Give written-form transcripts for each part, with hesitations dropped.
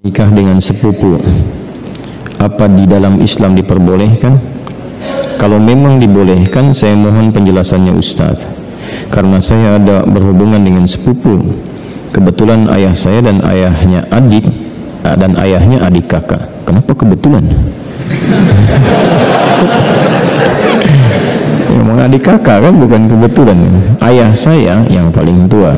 Nikah dengan sepupu, apa di dalam Islam diperbolehkan? Kalau memang dibolehkan, saya mohon penjelasannya Ustaz. Karena saya ada berhubungan dengan sepupu. Kebetulan ayah saya dan ayahnya adik, dan ayahnya adik kakak. Kenapa kebetulan? Memang adik kakak kan, bukan kebetulan. Ayah saya yang paling tua.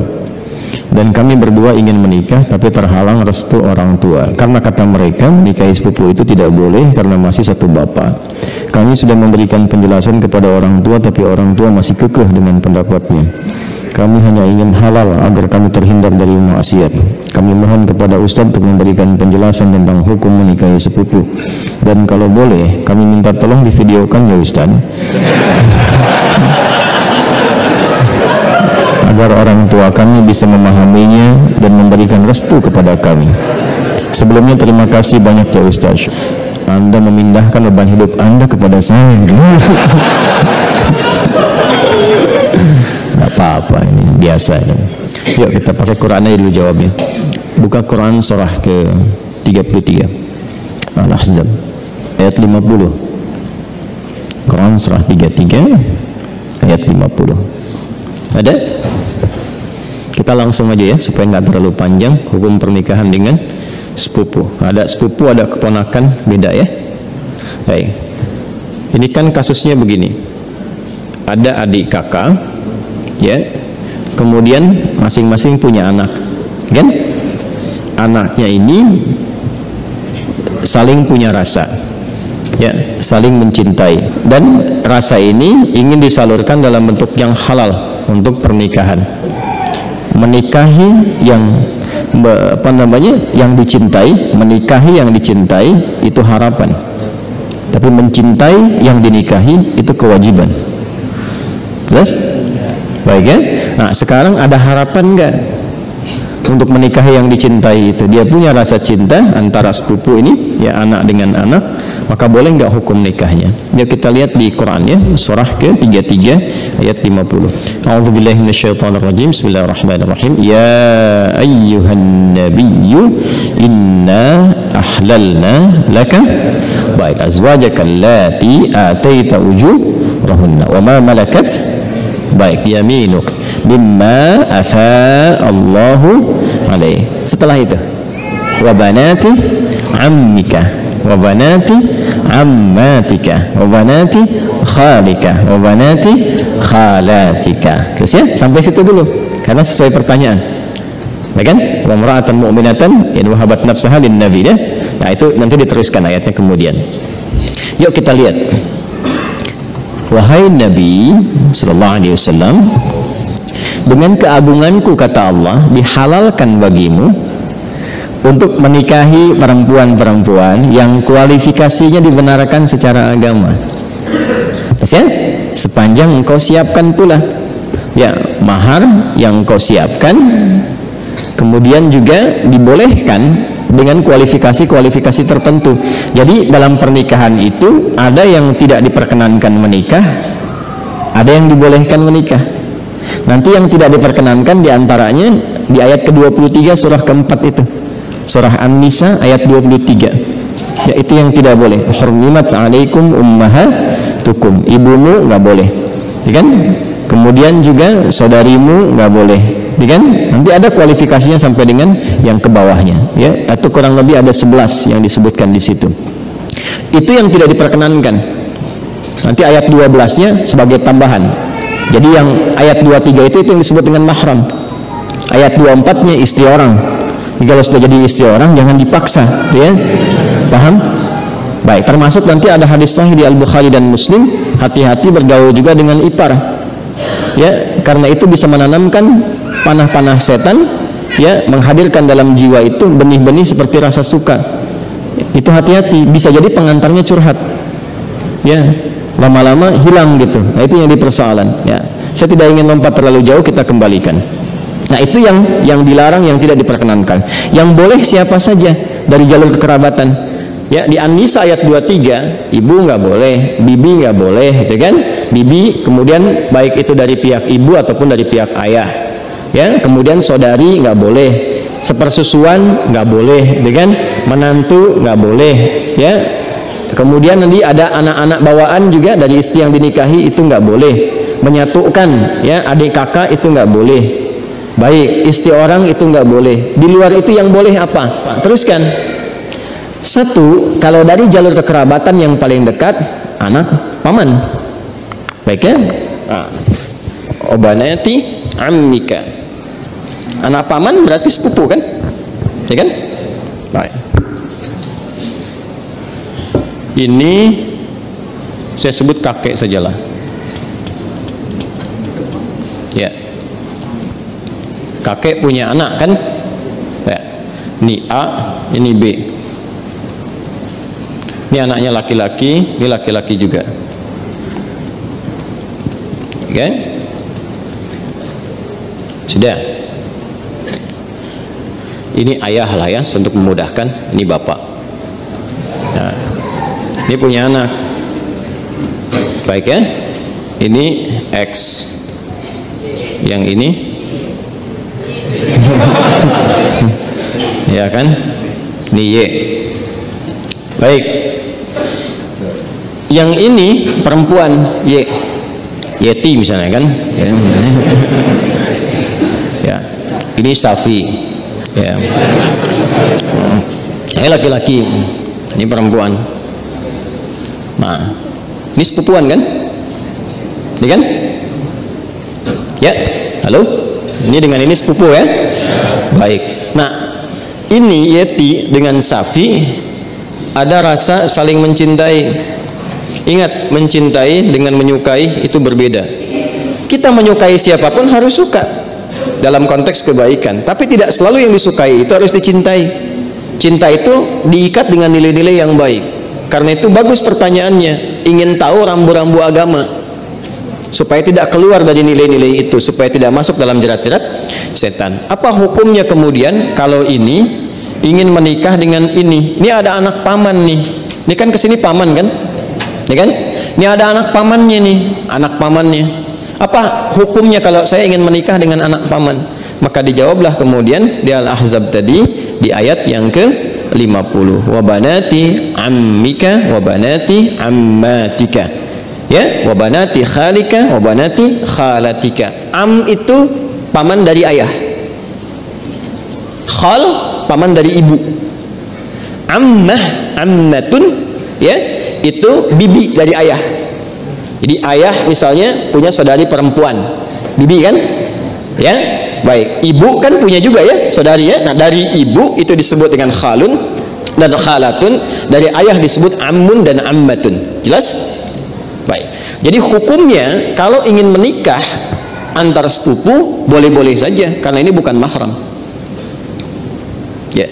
Dan kami berdua ingin menikah, tapi terhalang restu orang tua. Karena kata mereka, menikahi sepupu itu tidak boleh karena masih satu bapak. Kami sudah memberikan penjelasan kepada orang tua, tapi orang tua masih kekeh dengan pendapatnya. Kami hanya ingin halal agar kami terhindar dari maksiat. Kami mohon kepada Ustaz untuk memberikan penjelasan tentang hukum menikahi sepupu. Dan kalau boleh, kami minta tolong divideokan ya Ustaz, agar orang tua kami bisa memahaminya dan memberikan restu kepada kami. Sebelumnya terima kasih banyak ya Ustaz. Anda memindahkan beban hidup Anda kepada saya. Tidak apa-apa, ini biasa ini. Yuk kita pakai Quran aja dulu jawabnya. Buka Quran surah ke 33 Al-Ahzab ayat 50. Quran surah 33 ayat 50. Ada? Kita langsung aja ya, supaya nggak terlalu panjang. Hukum pernikahan dengan sepupu. Ada sepupu, ada keponakan, beda ya. Baik. Ini kan kasusnya begini. Ada adik kakak, ya. Kemudian masing-masing punya anak, kan? Anaknya ini saling punya rasa, ya, saling mencintai, dan rasa ini ingin disalurkan dalam bentuk yang halal untuk pernikahan. Menikahi yang yang dicintai, menikahi yang dicintai itu harapan, tapi mencintai yang dinikahi itu kewajiban. Jelas? Baik ya. Nah sekarang ada harapan enggak untuk menikahi yang dicintai itu? Dia punya rasa cinta antara sepupu ini, ya, anak dengan anak, maka boleh enggak hukum nikahnya? Ya kita lihat di Quran ya, surah ke-33 ayat 50. A'udzubillahi minasyaitonirrajim. Bismillahirrahmanirrahim. Ya ayyuhan nabiyyu inna ahlalna laka baik azwajaka allati ataita ujurahunna wa ma malakat baik yaminuk mimma afa Allahu alaih. Setelah itu wa banati ammika wa banati ammatika wa banati khalika wa banati khalatika. Terus ya, sampai situ dulu karena sesuai pertanyaan. Ya kan? Wa mar'atan mu'minatan in wahabat nafsaha lin nabi ya. Nah itu nanti diteruskan ayatnya kemudian. Yuk kita lihat. Wahai Nabi sallallahu alaihi wasallam, dengan keagunganku kata Allah, dihalalkan bagimu untuk menikahi perempuan-perempuan yang kualifikasinya dibenarkan secara agama. Terus ya, sepanjang engkau siapkan pula ya mahar yang engkau siapkan, kemudian juga dibolehkan dengan kualifikasi-kualifikasi tertentu. Jadi dalam pernikahan itu ada yang tidak diperkenankan menikah, ada yang dibolehkan menikah. Nanti yang tidak diperkenankan diantaranya di ayat ke-23 surah ke-4 itu, surah An-Nisa ayat 23, yaitu yang tidak boleh. Hurrimat alaikum ummahatukum, ibumu nggak boleh, ya kan? Kemudian juga saudarimu nggak boleh, ya kan? Nanti ada kualifikasinya sampai dengan yang ke bawahnya, ya, atau kurang lebih ada 11 yang disebutkan di situ. Itu yang tidak diperkenankan. Nanti ayat 12-nya sebagai tambahan. Jadi yang ayat 23 itu yang disebut dengan mahram. Ayat 24-nya istri orang. Jadi kalau sudah jadi istri orang jangan dipaksa, ya. Paham? Baik, termasuk nanti ada hadis sahih di Al-Bukhari dan Muslim, hati-hati bergaul juga dengan ipar. Ya, karena itu bisa menanamkan panah-panah setan, ya, menghadirkan dalam jiwa itu benih-benih seperti rasa suka. Itu hati-hati, bisa jadi pengantarnya curhat, ya, lama-lama hilang gitu. Nah itu yang dipersoalan, ya. Saya tidak ingin lompat terlalu jauh, kita kembalikan. Nah itu yang dilarang, yang tidak diperkenankan. Yang boleh siapa saja dari jalur kekerabatan. Ya, di An-Nisa ayat 23, ibu nggak boleh, bibi nggak boleh, gitu kan? Bibi, kemudian baik itu dari pihak ibu ataupun dari pihak ayah. Ya, kemudian saudari nggak boleh, sepersusuan nggak boleh, dengan menantu nggak boleh, ya. Kemudian nanti ada anak-anak bawaan juga dari istri yang dinikahi, itu nggak boleh. Menyatukan, ya, adik kakak itu nggak boleh. Baik, istri orang itu nggak boleh. Di luar itu yang boleh apa? Teruskan. Satu, kalau dari jalur kekerabatan yang paling dekat, anak paman. Baik, ya. Obanati ammika. Anak paman berarti sepupu kan? Ya kan? Baik. Ini saya sebut kakek sajalah. Ya. Kakek punya anak kan? Ya. Ini A, ini B. Ini anaknya laki-laki, ini laki-laki juga. Oke? Sudah. Ini ayah lah ya, untuk memudahkan. Ini bapak. Nah, ini punya anak. Baik ya. Ini X. Yang ini ya kan? Ini Y. Baik. Yang ini perempuan Y. Yeti misalnya kan? Ya. Ini Safi. Ya. Ini laki-laki. Ini perempuan. Nah, ini sepupuan kan? Ini kan? Ya, halo? Ini dengan ini sepupu ya? Baik. Nah, ini Yeti dengan Safi ada rasa saling mencintai. Ingat, mencintai dengan menyukai itu berbeda. Kita menyukai siapapun harus suka dalam konteks kebaikan, tapi tidak selalu yang disukai itu harus dicintai. Cinta itu diikat dengan nilai-nilai yang baik. Karena itu bagus pertanyaannya, ingin tahu rambu-rambu agama supaya tidak keluar dari nilai-nilai itu, supaya tidak masuk dalam jerat-jerat setan. Apa hukumnya kemudian kalau ini ingin menikah dengan ini? Ini ada anak paman nih. Ini kan kesini paman kan? Ya kan? Ini ada anak pamannya nih, anak pamannya. Apa hukumnya kalau saya ingin menikah dengan anak paman? Maka dijawablah kemudian di Al-Ahzab tadi di ayat yang ke-50. Wa banati ammika wa banati ammatika. Ya, wa banati khalika wa banati khalatika. Am itu paman dari ayah. Khal paman dari ibu. Ammah, ammatun, ya, itu bibi dari ayah. Jadi ayah misalnya punya saudari perempuan, bibi kan? Ya, baik. Ibu kan punya juga ya saudari ya. Nah, dari ibu itu disebut dengan khalun dan khalatun, dari ayah disebut ammun dan ammatun. Jelas? Baik. Jadi hukumnya kalau ingin menikah antar sepupu boleh-boleh saja karena ini bukan mahram. Ya.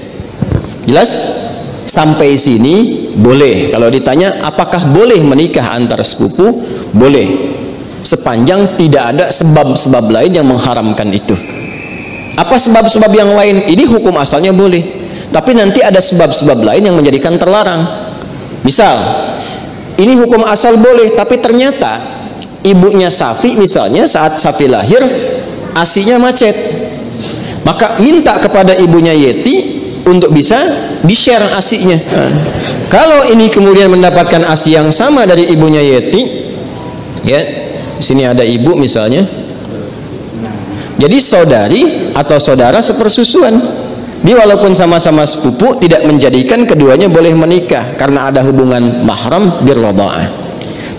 Jelas? Sampai sini boleh. Kalau ditanya apakah boleh menikah antar sepupu, boleh, sepanjang tidak ada sebab-sebab lain yang mengharamkan itu. Apa sebab-sebab yang lain? Ini hukum asalnya boleh, tapi nanti ada sebab-sebab lain yang menjadikan terlarang. Misal, ini hukum asal boleh, tapi ternyata ibunya Safi misalnya saat Safi lahir asinya macet, maka minta kepada ibunya Yeti untuk bisa di-share asinya. Nah, kalau ini kemudian mendapatkan asi yang sama dari ibunya Yeti, ya, di sini ada ibu misalnya, jadi saudari atau saudara sepersusuan. Dia walaupun sama-sama sepupu tidak menjadikan keduanya boleh menikah karena ada hubungan mahram birradha'ah.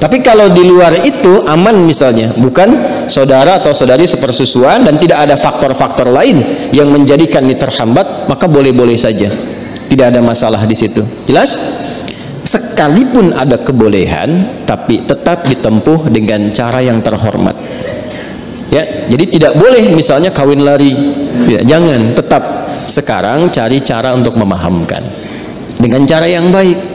Tapi kalau di luar itu aman misalnya, bukan saudara atau saudari sepersusuan dan tidak ada faktor-faktor lain yang menjadikan ini terhambat, maka boleh-boleh saja. Tidak ada masalah di situ. Jelas? Sekalipun ada kebolehan, tapi tetap ditempuh dengan cara yang terhormat. Ya, jadi tidak boleh misalnya kawin lari. Ya, jangan, tetap sekarang cari cara untuk memahamkan dengan cara yang baik.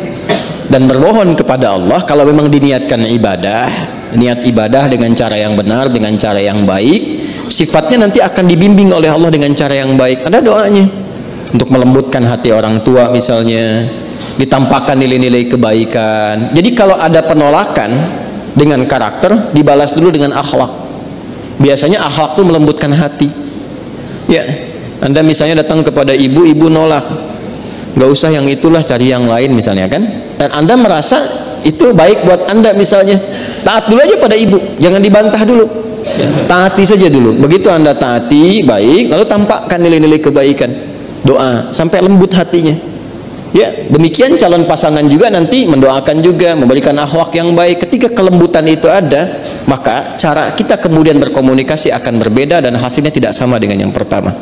Dan bermohon kepada Allah kalau memang diniatkan ibadah, niat ibadah dengan cara yang benar, dengan cara yang baik, sifatnya nanti akan dibimbing oleh Allah dengan cara yang baik. Ada doanya untuk melembutkan hati orang tua misalnya, ditampakkan nilai-nilai kebaikan. Jadi kalau ada penolakan dengan karakter, dibalas dulu dengan akhlak. Biasanya akhlak itu melembutkan hati. Ya, Anda misalnya datang kepada ibu, ibu nolak, nggak usah yang itulah, cari yang lain misalnya kan, dan Anda merasa itu baik buat Anda misalnya, taat dulu aja pada ibu, jangan dibantah dulu, taati saja dulu. Begitu Anda taati baik, lalu tampakkan nilai-nilai kebaikan, doa sampai lembut hatinya. Ya, demikian calon pasangan juga nanti mendoakan juga, memberikan akhlak yang baik. Ketika kelembutan itu ada, maka cara kita kemudian berkomunikasi akan berbeda dan hasilnya tidak sama dengan yang pertama.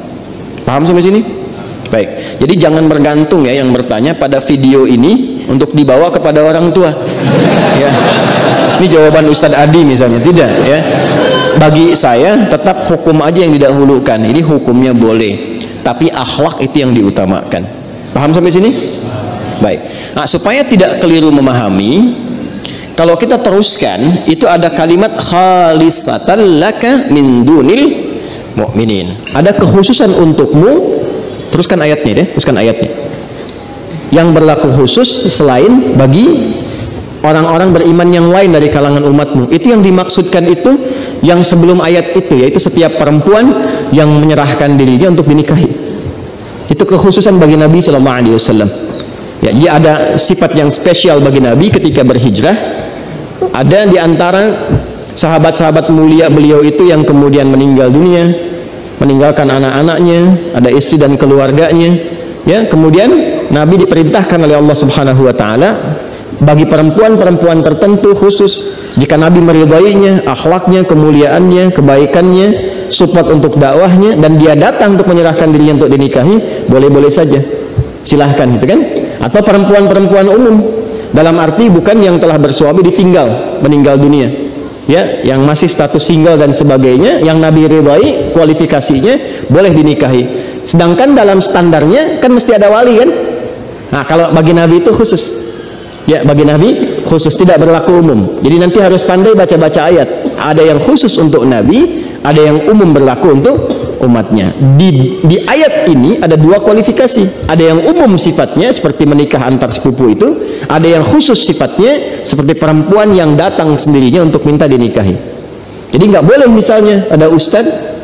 Paham sampai sini? Baik. Jadi jangan bergantung ya yang bertanya pada video ini untuk dibawa kepada orang tua. Ya. Ini jawaban Ustadz Adi misalnya, tidak ya. Bagi saya tetap hukum aja yang didahulukan. Ini hukumnya boleh, tapi akhlak itu yang diutamakan. Paham sampai sini? Baik. Nah, supaya tidak keliru memahami, kalau kita teruskan itu ada kalimat khalisatan laka min dunil mu'minin. Ada kekhususan untukmu. Teruskan ayatnya deh, teruskan ayatnya. Yang berlaku khusus selain bagi orang-orang beriman yang lain dari kalangan umatmu. Itu yang dimaksudkan itu yang sebelum ayat itu, yaitu setiap perempuan yang menyerahkan dirinya untuk dinikahi. Itu kekhususan bagi Nabi sallallahu alaihi wasallam. Ya, jadi ada sifat yang spesial bagi Nabi ketika berhijrah. Ada di antara sahabat-sahabat mulia beliau itu yang kemudian meninggal dunia, meninggalkan anak-anaknya, ada istri dan keluarganya. Ya, kemudian Nabi diperintahkan oleh Allah Subhanahu wa taala bagi perempuan-perempuan tertentu khusus, jika Nabi meridainya, akhlaknya, kemuliaannya, kebaikannya, support untuk dakwahnya, dan dia datang untuk menyerahkan dirinya untuk dinikahi, boleh-boleh saja, silahkan gitu kan. Atau perempuan-perempuan umum, dalam arti bukan yang telah bersuami ditinggal, meninggal dunia, ya, yang masih status single dan sebagainya, yang Nabi ridai kualifikasinya boleh dinikahi. Sedangkan dalam standarnya kan mesti ada wali kan. Nah, kalau bagi Nabi itu khusus. Ya, bagi Nabi khusus, tidak berlaku umum. Jadi nanti harus pandai baca-baca ayat. Ada yang khusus untuk Nabi, ada yang umum berlaku untuk umatnya. Di ayat ini ada dua kualifikasi. Ada yang umum sifatnya seperti menikah antar sepupu itu, ada yang khusus sifatnya seperti perempuan yang datang sendirinya untuk minta dinikahi. Jadi nggak boleh misalnya ada ustadz,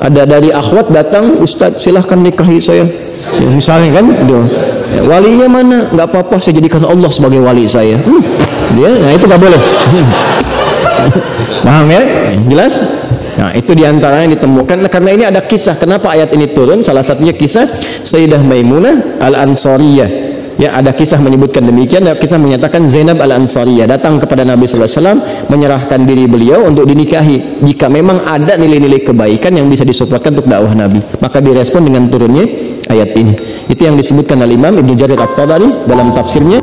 ada dari akhwat datang, ustadz silahkan nikahi saya. Ya, misalnya kan, ya, walinya mana? Nggak apa-apa, saya jadikan Allah sebagai wali saya. Dia, nah itu nggak boleh. Paham ya? Jelas? Nah, itu diantaranya ditemukan. Karena ini ada kisah kenapa ayat ini turun. Salah satunya kisah Sayyidah Maimunah Al-Ansariyah. Ya, ada kisah menyebutkan demikian. Ada kisah menyatakan Zainab Al-Ansariyah datang kepada Nabi SAW, menyerahkan diri beliau untuk dinikahi. Jika memang ada nilai-nilai kebaikan yang bisa disuppортkan untuk dakwah Nabi, maka direspon dengan turunnya ayat ini. Itu yang disebutkan oleh Imam Ibnu Jarir At-Tabari dalam tafsirnya.